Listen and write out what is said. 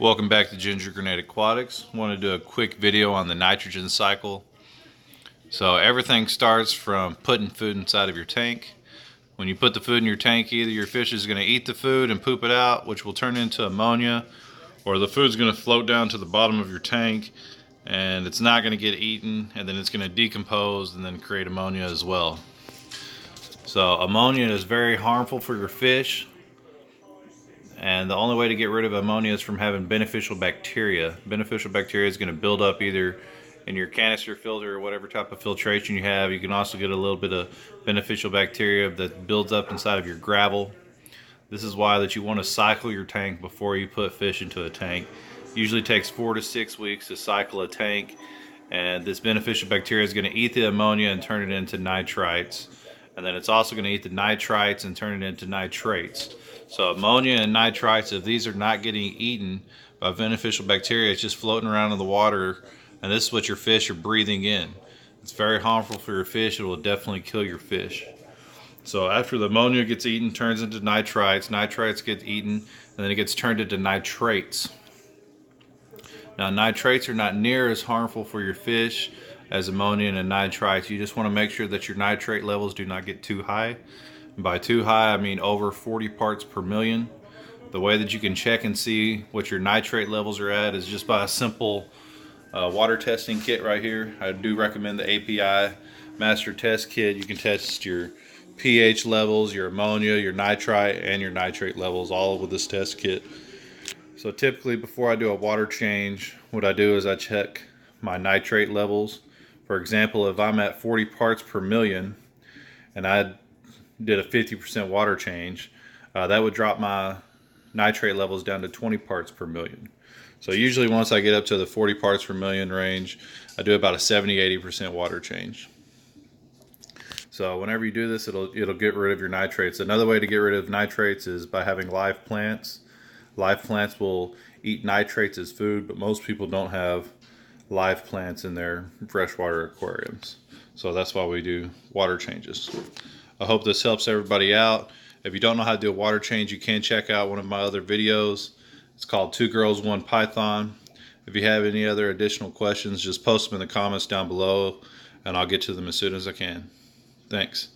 Welcome back to Ginger Grenade Aquatics. I want to do a quick video on the nitrogen cycle. So everything starts from putting food inside of your tank. When you put the food in your tank, either your fish is going to eat the food and poop it out, which will turn into ammonia, or the food's going to float down to the bottom of your tank and it's not going to get eaten, and then it's going to decompose and then create ammonia as well. So ammonia is very harmful for your fish. And the only way to get rid of ammonia is from having beneficial bacteria. Beneficial bacteria is going to build up either in your canister filter or whatever type of filtration you have. You can also get a little bit of beneficial bacteria that builds up inside of your gravel. This is why that you want to cycle your tank before you put fish into a tank. Usually takes 4 to 6 weeks to cycle a tank, and this beneficial bacteria is going to eat the ammonia and turn it into nitrites. And then it's also going to eat the nitrites and turn it into nitrates. So ammonia and nitrites, if these are not getting eaten by beneficial bacteria, it's just floating around in the water, and this is what your fish are breathing in. It's very harmful for your fish. It will definitely kill your fish. So after the ammonia gets eaten, turns into nitrites, nitrites get eaten, and then it gets turned into nitrates. Now nitrates are not near as harmful for your fish as ammonia and nitrites. You just want to make sure that your nitrate levels do not get too high. And by too high, I mean over 40 parts per million. The way that you can check and see what your nitrate levels are at is just by a simple water testing kit right here. I do recommend the API Master Test Kit. You can test your pH levels, your ammonia, your nitrite, and your nitrate levels all with this test kit. So typically before I do a water change, what I do is I check my nitrate levels. For example, if I'm at 40 parts per million and I did a 50% water change, that would drop my nitrate levels down to 20 parts per million. So usually once I get up to the 40 parts per million range, I do about a 70-80% water change. So whenever you do this, it'll get rid of your nitrates. Another way to get rid of nitrates is by having live plants. Live plants will eat nitrates as food, but most people don't have live plants in their freshwater aquariums. So that's why we do water changes. I hope this helps everybody out. If you don't know how to do a water change, you can check out one of my other videos. It's called 2 Girls 1 Python. If you have any other additional questions, just post them in the comments down below and I'll get to them as soon as I can. Thanks.